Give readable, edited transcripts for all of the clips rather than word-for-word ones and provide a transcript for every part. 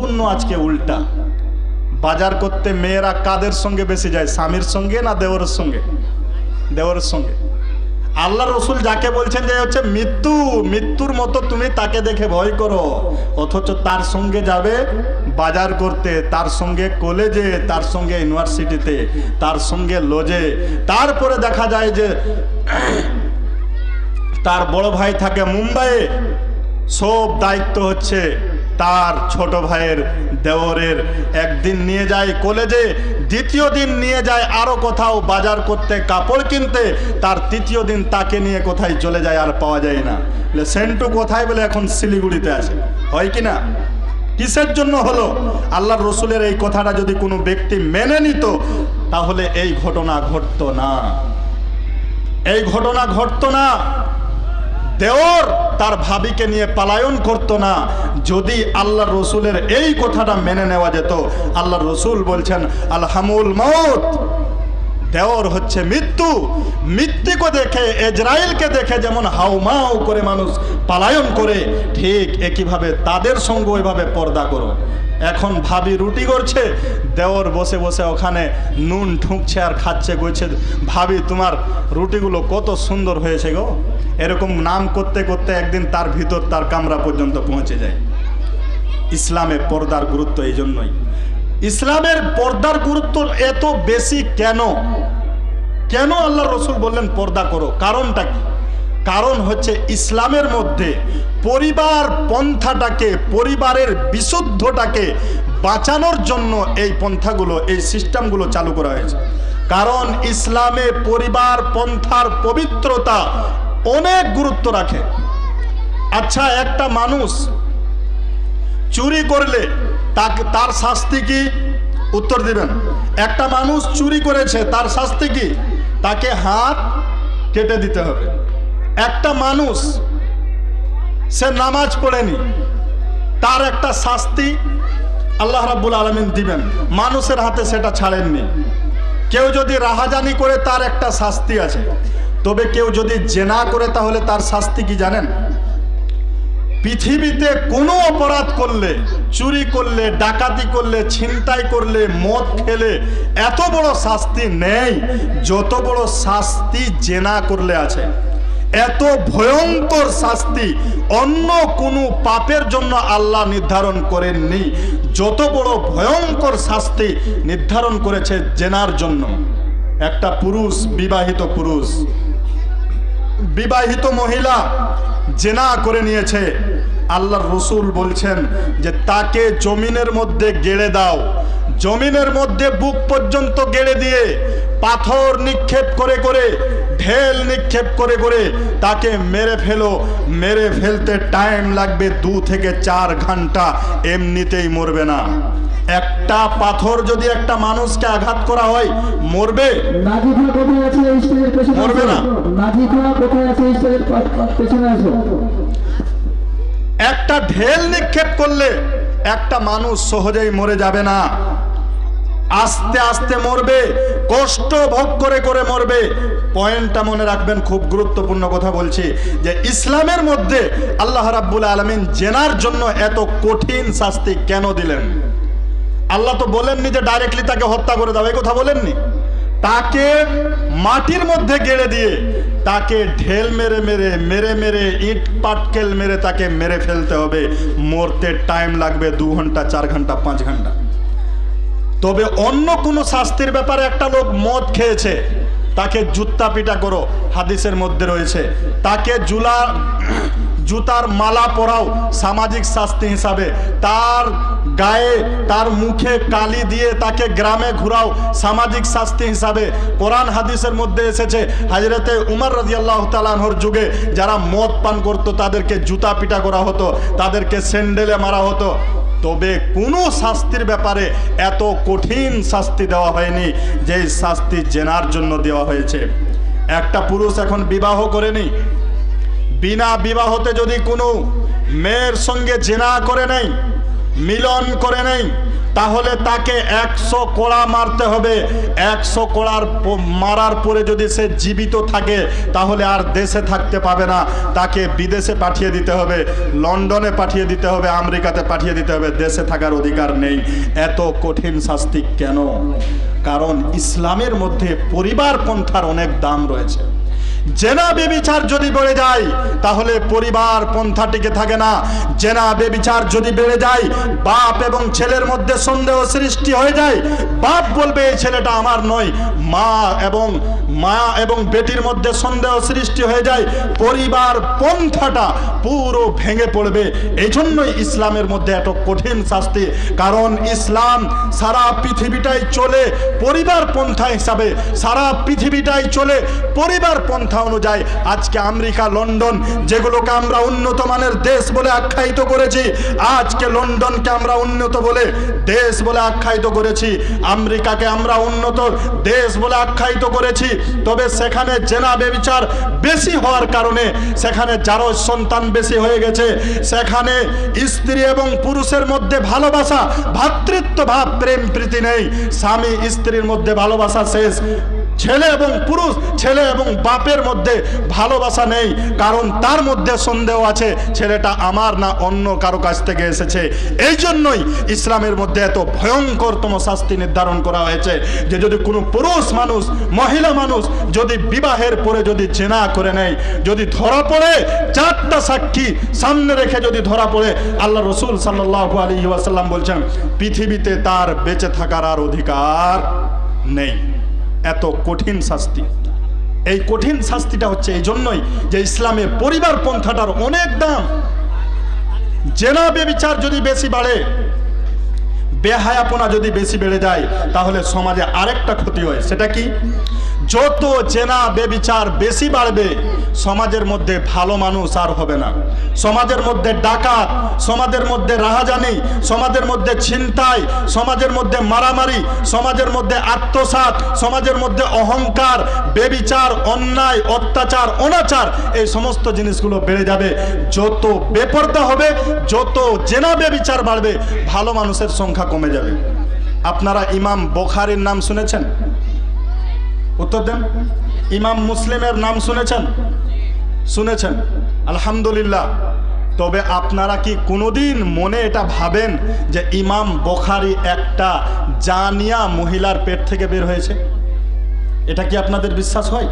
সম্পূর্ণ আজকে উল্টা। বাজার করতে মেয়েরা কাদের সঙ্গে বেশি যায়, স্বামীর সঙ্গে না দেওরের সঙ্গে? দেওরের সঙ্গে। আল্লাহ রসুল যাকে বলছেন যে হচ্ছে মৃত্যু, মৃত্যুর মতো তুমি তাকে দেখে ভয় করো, অথচ তার সঙ্গে যাবে বাজার করতে, তার সঙ্গে কলেজে, তার সঙ্গে ইউনিভার্সিটিতে, তার সঙ্গে লজে। তারপরে দেখা যায় যে তার বড় ভাই থাকে মুম্বাইয়ে, সব দায়িত্ব হচ্ছে তার ছোট ভাইয়ের, দেওরের। একদিন নিয়ে যায় কলেজে, দ্বিতীয় দিন নিয়ে যায় আরো কোথাও বাজার করতে, কাপড় কিনতে, তার তৃতীয় দিন তাকে নিয়ে কোথায় চলে যায় আর পাওয়া যায় না। সেন্টু কোথায় বলে এখন শিলিগুড়িতে আছে, হয় কি না? কিসের জন্য হলো? আল্লাহর রসুলের এই কথাটা যদি কোনো ব্যক্তি মেনে নিত তাহলে এই ঘটনা ঘটতো না, এই ঘটনা ঘটতো না। দেওর তার ভাবিকে নিয়ে পালায়ন করতো না যদি আল্লাহর রসুলের এই কথাটা মেনে নেওয়া যেত। আল্লাহর রসুল বলছেন আলহামুল মউত, দেওর হচ্ছে মৃত্যু। মৃত্যুকে দেখে, ইজরাইলকে দেখে যেমন হাউমাউ করে মানুষ পালায়ন করে, ঠিক একইভাবে তাদের সঙ্গে ওইভাবে পর্দা করো। এখন ভাবি রুটি করছে, দেওর বসে বসে ওখানে নুন ঠুকছে আর খাচ্ছে, কইছে ভাবি তোমার রুটিগুলো কত সুন্দর হয়েছে গো। এরকম নাম করতে করতে একদিন তার ভিতর তার কামরা পর্যন্ত পৌঁছে যায়। ইসলামে পর্দার গুরুত্ব এই জন্যই। ইসলামের পর্দার গুরুত্ব এত বেশি কেন? কেন আল্লাহ রসুল বললেন পর্দা করো? কারণটা কি? কারণ হচ্ছে ইসলামের মধ্যে পরিবার পন্থাটাকে, পরিবারের বিশুদ্ধটাকে বাঁচানোর জন্য এই পন্থাগুলো, এই সিস্টেমগুলো চালু করা হয়েছে। কারণ ইসলামে পরিবার পন্থার পবিত্রতা অনেক গুরুত্ব রাখে। আচ্ছা, একটা মানুষ চুরি করলে তার শাস্তি কি? উত্তর দিবেন। একটা মানুষ চুরি করেছে, তার শাস্তি কি? তাকে হাত কেটে দিতে হবে। একটা মানুষ সে নামাজ পড়েনি, তার একটা শাস্তি আল্লাহ রাব্বুল আলামিন দিবেন, মানুষের হাতে সেটা ছাড়েননি। কেউ যদি রাহাজানি করে তার একটা শাস্তি আছে, তবে কেউ যদি জেনা করে তাহলে তার শাস্তি কি জানেন? পৃথিবীতে কোনো অপরাধ করলে, চুরি করলে, ডাকাতি করলে, ছিনতাই করলে, মদ খেলে এত বড় শাস্তি নেই যত বড় শাস্তি জেনা করলে আছে। এত ভয়ঙ্কর শাস্তি অন্য কোনো পাপের জন্য আল্লাহ নির্ধারণ করেননি, যত বড় ভয়ঙ্কর শাস্তি নির্ধারণ করেছে জেনার জন্য। একটা পুরুষ, বিবাহিত মহিলা জেনা করে নিয়েছে, আল্লাহর রসুল বলছেন যে তাকে জমিনের মধ্যে গেড়ে দাও, জমিনের মধ্যে বুক পর্যন্ত গেড়ে দিয়ে পাথর নিক্ষেপ করে করে, ঢেল নিক্ষেপ করে করে তাকে মেরে ফেলো। মেরে ফেলতে টাইম লাগবে 2 থেকে 4 ঘন্টা, এমনিতেই মরবে না। একটা পাথর যদি একটা মানুষকে আঘাত করা হয়, মরবে? মরবে না। একটা ঢেল নিক্ষেপ করলে একটা মানুষ সহজেই মরে যাবে না, আস্তে আস্তে মরবে, কষ্ট ভোগ করে করে মরবে। পয়েন্টটা মনে রাখবেন, খুব গুরুত্বপূর্ণ কথা বলছি, যে ইসলামের মধ্যে আল্লাহ রাব্বুল আলামিন জেনার জন্য এত কঠিন শাস্তি কেন দিলেন? আল্লাহ তো বলেননি যে ডাইরেক্টলি তাকে হত্যা করে দাও, এই কথা বলেননি। তাকে মাটির মধ্যে গেড়ে দিয়ে, তাকে ঢেল মেরে মেরে মেরে মেরে, ইট পাটকেল মেরে তাকে মেরে ফেলতে হবে। মরতে টাইম লাগবে 2 ঘন্টা, 4 ঘন্টা, 5 ঘন্টা। তবে অন্য কোনো শাস্তির ব্যাপারে, একটা লোক মদ খেয়েছে, তাকে জুতা পিটা করো, হাদিসের মধ্যে রয়েছে। তাকে জুতার মালা পরাও, সামাজিক শাস্তি হিসাবে। তার গায়ে, তার মুখে কালি দিয়ে তাকে গ্রামে ঘুরাও, সামাজিক শাস্তি হিসাবে। কোরআন হাদিসের মধ্যে এসেছে, হযরতে উমর রাদিয়াল্লাহু তাআলা আনহুর যুগে যারা মদ পান করতো তাদেরকে জুতা পিটা করা হতো, তাদেরকে স্যান্ডেলে মারা হতো। তবে কোনো শাস্তির ব্যাপারে এত কঠিন শাস্তি দেওয়া হয়নি যে শাস্তি জেনার জন্য দেওয়া হয়েছে। একটা পুরুষ এখন বিবাহ করেনি, বিনা বিবাহতে যদি কোনো মেয়ের সঙ্গে জেনা করে নেই, মিলন করে নেই, তাহলে তাকে 100 কোড়া মারতে হবে। 100 কোড়ার মারার পরে যদি সে জীবিত থাকে তাহলে আর দেশে থাকতে পাবে না, তাকে বিদেশে পাঠিয়ে দিতে হবে, লন্ডনে পাঠিয়ে দিতে হবে, আমেরিকাতে পাঠিয়ে দিতে হবে, দেশে থাকার অধিকার নেই। এত কঠিন শাস্তি কেন? কারণ ইসলামের মধ্যে পরিবার পন্থার অনেক দাম রয়েছে। জেনা বেবিচার যদি বেড়ে যায় তাহলে পরিবার পন্থা টিকে থাকে না। জেনা বেবিচার যদি বেড়ে যায়, বাপ এবং ছেলের মধ্যে সন্দেহ সৃষ্টি হয়ে যায়। বাপ বলবে এই ছেলেটা আমার নয়, মা এবং বেটির মধ্যে সন্দেহ সৃষ্টি হয়ে যায়, পরিবার পন্থাটা পুরো ভেঙে পড়বে। এই জন্যই ইসলামের মধ্যে এত কঠিন শাস্তি। কারণ ইসলাম সারা পৃথিবীটাই চলে পরিবার পন্থা হিসাবে, সারা পৃথিবীটাই চলে পরিবার পন্থা অনুযায়ী। আজকে আমেরিকা, লন্ডন, যেগুলোকে আমরা উন্নত মানের দেশ বলে আখ্যায়িত করেছি, আজকে লন্ডনকে আমরা উন্নত বলে দেশ বলে আখ্যায়িত করেছি, আমেরিকাকে আমরা উন্নত দেশ বলে আখ্যায়িত করেছি। তবে সেখানে জেনা বেবিচার বেশি হওয়ার কারণে সেখানে যারও সন্তান বেশি হয়ে গেছে, সেখানে স্ত্রী এবং পুরুষের মধ্যে ভালোবাসা, ভ্রাতৃত্বভাব, প্রেম প্রীতি নেই। স্বামী স্ত্রীর মধ্যে ভালোবাসা শেষ। ছেলে এবং পুরুষ, ছেলে এবং বাপের মধ্যে ভালোবাসা নেই, কারণ তার মধ্যে সন্দেহ আছে ছেলেটা আমার না অন্য কারো কাছ থেকে এসেছে। এই জন্যই ইসলামের মধ্যে এত ভয়ঙ্করতম শাস্তি নির্ধারণ করা হয়েছে যে যদি কোনো পুরুষ মানুষ, মহিলা মানুষ যদি বিবাহের পরে যদি জেনা করে নেয়, যদি ধরা পড়ে, 4টা সাক্ষী সামনে রেখে যদি ধরা পড়ে, আল্লাহ রসুল সাল্লাল্লাহু আলাইহি ওয়াসাল্লাম বলছেন পৃথিবীতে তার বেঁচে থাকার আর অধিকার নেই। এত কঠিন শাস্তি। এই কঠিন শাস্তিটা হচ্ছে এই জন্যই যে ইসলামে পরিবার পন্থাটার অনেক দাম। জেনা বেবিচার যদি বেশি বাড়ে, বেহায়াপনা যদি বেশি বেড়ে যায়, তাহলে সমাজে আরেকটা ক্ষতি হয়। সেটা কি? যত জেনা বেবিচার বেশি বাড়বে, সমাজের মধ্যে ভালো মানুষ আর হবে না। সমাজের মধ্যে ডাকাত, সমাজের মধ্যে রাহাজানি, সমাজের মধ্যে ছিনতাই, সমাজের মধ্যে মারামারি, সমাজের মধ্যে আত্মসাৎ, সমাজের মধ্যে অহংকার, বেবিচার, অন্যায়, অত্যাচার, অনাচার, এই সমস্ত জিনিসগুলো বেড়ে যাবে। যত বেপরদা হবে, যত জেনা বেবিচার বাড়বে, ভালো মানুষের সংখ্যা কমে যাবে। আপনারা ইমাম বুখারীর নাম শুনেছেন? উত্তর দেন। ইমাম মুসলিমের নাম শুনেছেন? শুনেছেন, আলহামদুলিল্লাহ। তবে আপনারা কি কোনোদিন মনে এটা ভাবেন যে ইমাম বুখারী একটা জানিয়া মহিলার পেট থেকে বের হয়েছে? এটা কি আপনাদের বিশ্বাস হয়?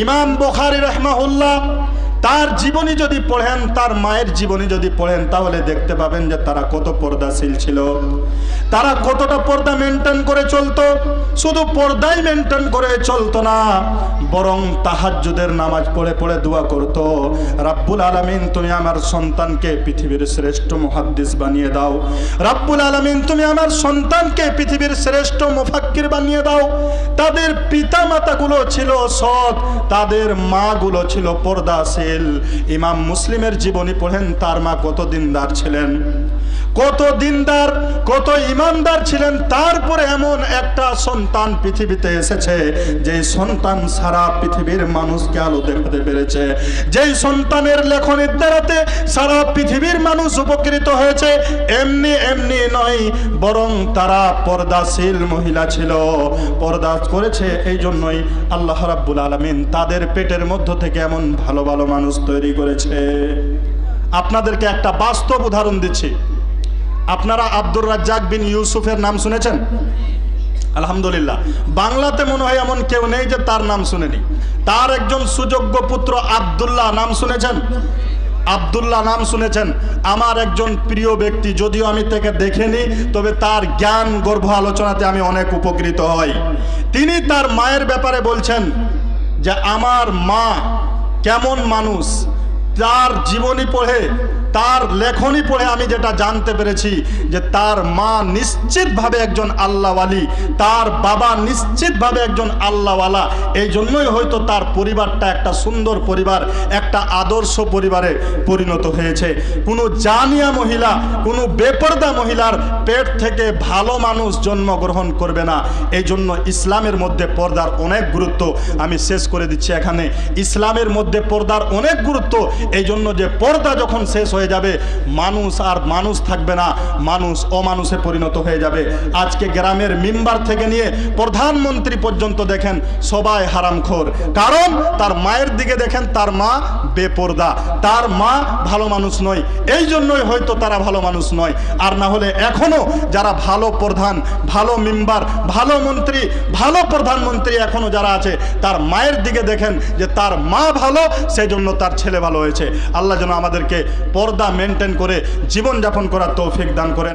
ইমাম বুখারী রাহমাহুল্লাহ তার জীবনী যদি পড়েন, তার মায়ের জীবনী যদি পড়েন, তাহলে দেখতে পাবেন যে তারা কত পর্দাশীল ছিল, তারা কতটা পর্দা মেনটেন করে চলতো। শুধু পর্দাই মেনটেন করে চলতো না, বরং তাহাজ্জুদের নামাজ পড়ে পড়ে দোয়া করতো, রাব্বুল আলামিন তুমি আমার সন্তানকে পৃথিবীর শ্রেষ্ঠ মুহাদ্দিস বানিয়ে দাও, রাব্বুল আলামিন তুমি আমার সন্তানকে পৃথিবীর শ্রেষ্ঠ মুফাক্কির বানিয়ে দাও। তাদের পিতা মাতাগুলো ছিল সৎ, তাদের মাগুলো ছিল পর্দাশীল। ইমাম মুসলিমের জীবনী পড়েন, তার মা কত দিনদার ছিলেন, কত দিনদার, কত ইমানদার ছিলেন। তারপরে এমন একটা সন্তান পৃথিবীতে এসেছে, যে সন্তান সারা পৃথিবীর মানুষকে আলো দেখাতে পেরেছে, যেই সন্তানের লেখনের দ্বারাতে সারা পৃথিবীর মানুষ উপকৃত হয়েছে। এমনি এমনি নয়, বরং তারা পর্দাশীল মহিলা ছিল, পর্দা করেছে। এই জন্যই আল্লাহ রাব্বুল আলামিন তাদের পেটের মধ্য থেকে এমন ভালো ভালো মানুষ তৈরি করেছে। আপনাদেরকে একটা বাস্তব উদাহরণ দিচ্ছি। আপনারা আব্দুর রাজ্জাক বিন ইউসুফের নাম শুনেছেন? আলহামদুলিল্লাহ। বাংলাতে মনে হয় এমন কেউ নেই যে তার নাম শুনেনি। তার একজন সুযোগ্য পুত্র আব্দুল্লাহ, নাম শুনেছেন? আব্দুল্লাহ নাম শুনেছেন। আমার একজন প্রিয় ব্যক্তি, যদিও আমি তাকে দেখিনি, তবে তার জ্ঞান গর্ভ আলোচনাতে আমি অনেক উপকৃত হই। তিনি তার মায়ের ব্যাপারে বলছেন যে আমার মা কেমন মানুষ। তার জীবনী পড়ে, তার লেখনী পড়ে আমি যেটা জানতে পেরেছি যে তার মা নিশ্চিতভাবে একজন আল্লাহওয়ালি, তার বাবা নিশ্চিতভাবে একজন আল্লাহওয়ালা। এই জন্যই হয়তো তার পরিবারটা একটা সুন্দর পরিবার, একটা আদর্শ পরিবারে পরিণত হয়েছে। কোনো জানিয়া মহিলা, কোনো বেপরদা মহিলার পেট থেকে ভালো মানুষ জন্মগ্রহণ করবে না। এই জন্য ইসলামের মধ্যে পর্দার অনেক গুরুত্ব। আমি শেষ করে দিচ্ছি এখানে। ইসলামের মধ্যে পর্দার অনেক গুরুত্ব। এই জন্য যে পর্দা যখন শেষ হয়ে হয়ে যাবে, মানুষ আর মানুষ থাকবে না, মানুষ অমানুষে পরিণত হয়ে যাবে। আজকে গ্রামের মেম্বার থেকে নিয়ে প্রধানমন্ত্রী পর্যন্ত দেখেন সবাই হারামখোর। কারণ তার মায়ের দিকে দেখেন, তার মা বেপরদা, তার মা ভালো মানুষ নয়, এই জন্যই হয়তো তারা ভালো মানুষ নয়। আর না হলে এখনো যারা ভালো প্রধান, ভালো মেম্বার, ভালো মন্ত্রী, ভালো প্রধানমন্ত্রী এখনো যারা আছে, তার মায়ের দিকে দেখেন যে তার মা ভালো, সেই জন্য তার ছেলে ভালো হয়েছে। আল্লাহ যেন আমাদেরকে পর্দা মেনটেন করে জীবনযাপন করার তৌফিক দান করেন।